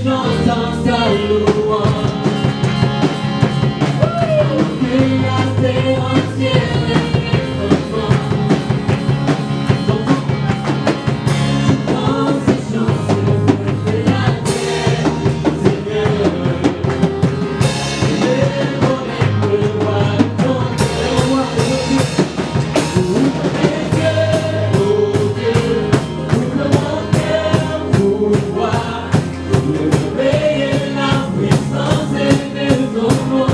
J'entends ta louange. Et la terre entière est ton dans ces chansons de la terre, Seigneur. Je connais le roi ton roi. Ouvre mes yeux, oh Dieu, ouvre mon cœur pour voir le réveil et la puissance de ton nom.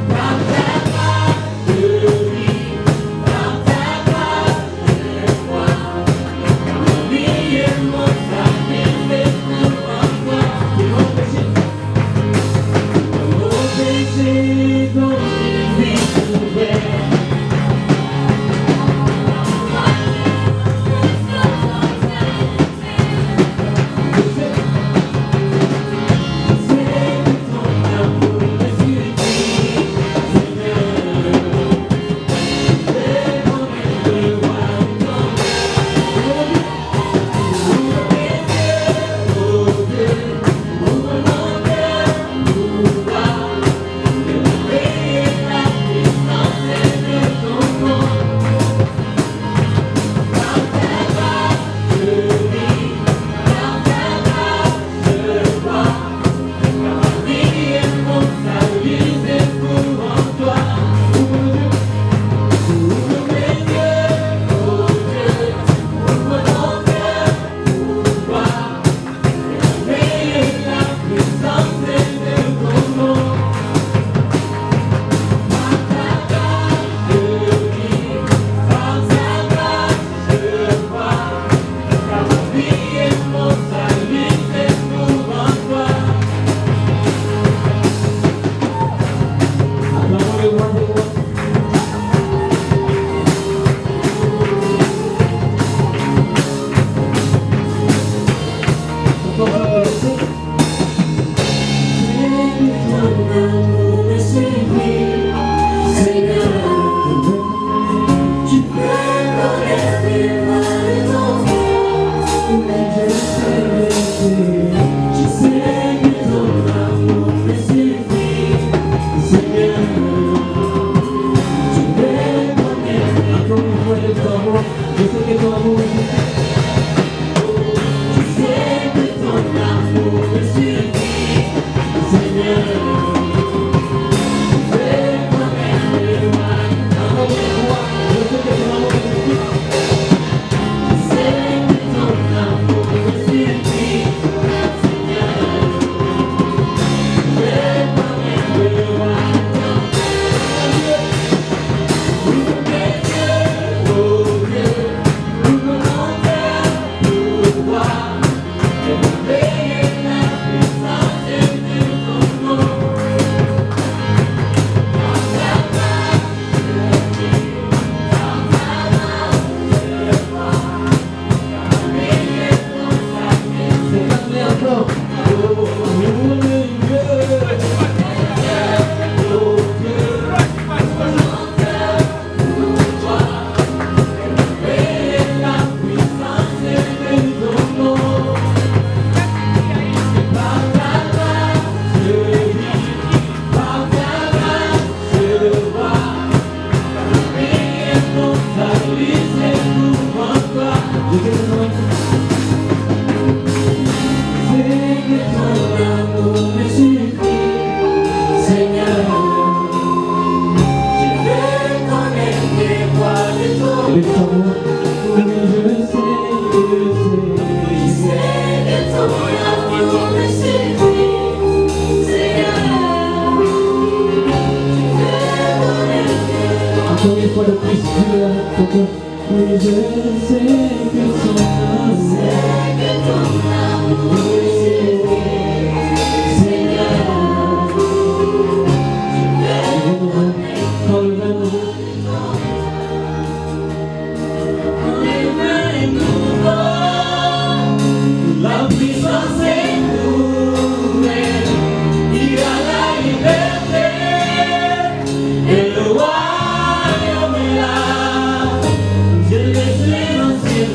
Par ta grâce je vis, par ta grâce je crois. Ma vie et mon salut c'est tout en toi. Mon péché dont il vit ouvert. Je laisse les anciens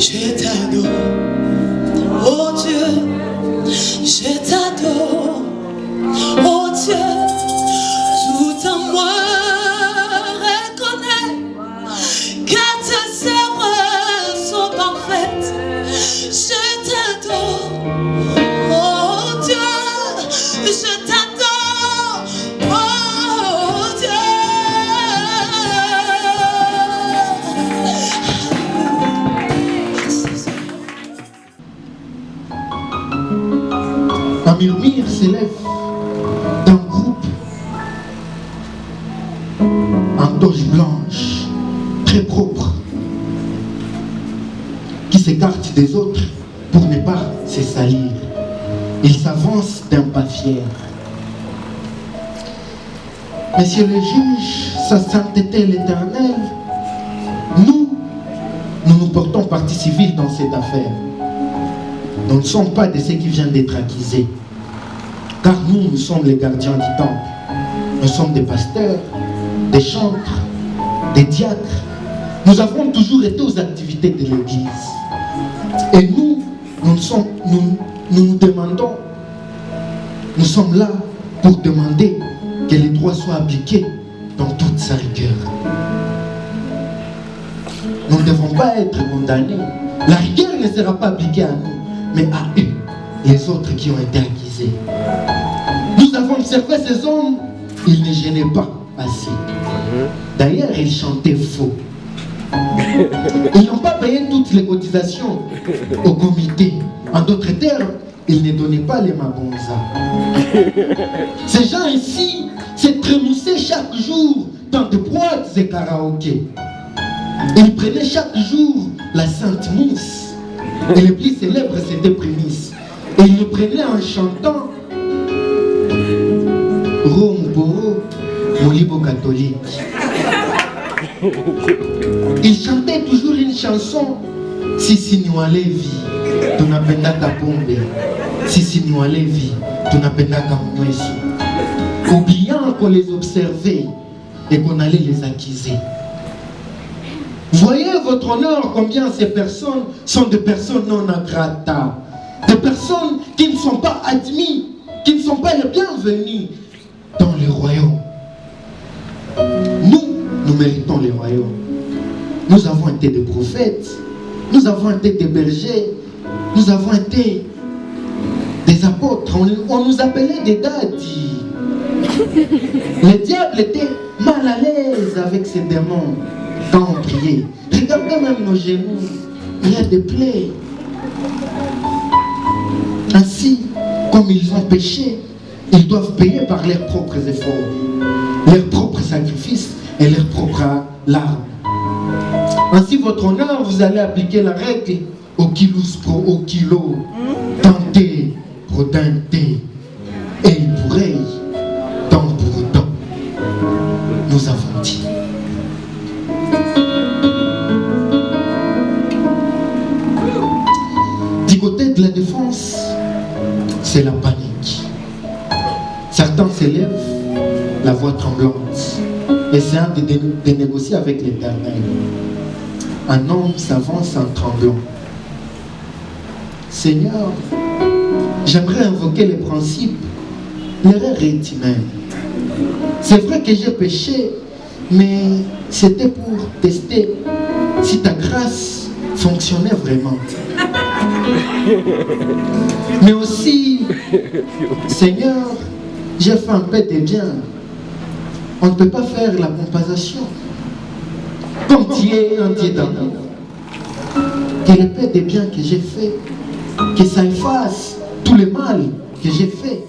je t'adore. Oh Dieu, je t'adore. Oh Dieu, tout en moi reconnaît que tes œuvres sont parfaites. Je t'adore. Oh Dieu, je t'adore. Oh Dieu. Un murmure s'élève d'un groupe en toge blanche, très propre, qui s'écarte des autres pour ne pas se salir. Il s'avance d'un pas fier. Monsieur le juge, sa sainteté l'Éternel, nous nous portons partie civile dans cette affaire. Nous ne sommes pas de ceux qui viennent d'être accusés. Car nous sommes les gardiens du temple. Nous sommes des pasteurs, des chantres, des diacres. Nous avons toujours été aux activités de l'Église. Et nous demandons, nous sommes là pour demander que les droits soient appliqués dans toute sa rigueur. Nous ne devons pas être condamnés. La rigueur ne sera pas appliquée à nous, mais à eux, les autres qui ont été accusés. Nous avons observé ces hommes, ils ne gênaient pas assez. D'ailleurs, ils chantaient faux. Ils n'ont pas payé toutes les cotisations au comité. En d'autres termes, ils ne donnaient pas les mabonzas. Ces gens ici se trémoussaient chaque jour dans des boîtes et karaokés. Ils prenaient chaque jour la sainte mousse. Et les plus célèbres, c'était prémices. Et ils le prenaient en chantant Rome Boro, Molibo catholique. Ils chantaient toujours une chanson. Sisi Niwalevi, tunapendaka pombe. Sisi Niwalevi, tunapendaka mwesu. Oubliant qu'on les observait et qu'on allait les accuser. Voyez votre honneur combien ces personnes sont des personnes non grata. Des personnes qui ne sont pas admises, qui ne sont pas les bienvenus dans le royaume. Nous méritons le royaume. Nous avons été des prophètes, nous avons été des bergers, nous avons été des apôtres. On nous appelait des dadis. Le diable était mal à l'aise avec ses démons quand on priait. Regardez même nos genoux, il y a des plaies. Ainsi, comme ils ont péché, ils doivent payer par leurs propres efforts, leurs propres sacrifices et leurs propres larmes. Ainsi, votre honneur, vous allez appliquer la règle au kilus pro au kilo, tenter pro tenter, et il pourrait, tant pour autant, nous avons dit. Du côté de la défense, c'est la panique. Certains s'élèvent, la voix tremblante, essayant de négocier avec l'Éternel. Un homme s'avance en tremblant. Seigneur, j'aimerais invoquer les principes. L'erreur est humaine. C'est vrai que j'ai péché, mais c'était pour tester si ta grâce fonctionnait vraiment. Mais aussi, Seigneur, j'ai fait un peu de bien. On ne peut pas faire la compensation. Comme tu es un Dieu d'amour. Que le peu de bien que j'ai fait, que ça efface tout le mal que j'ai fait.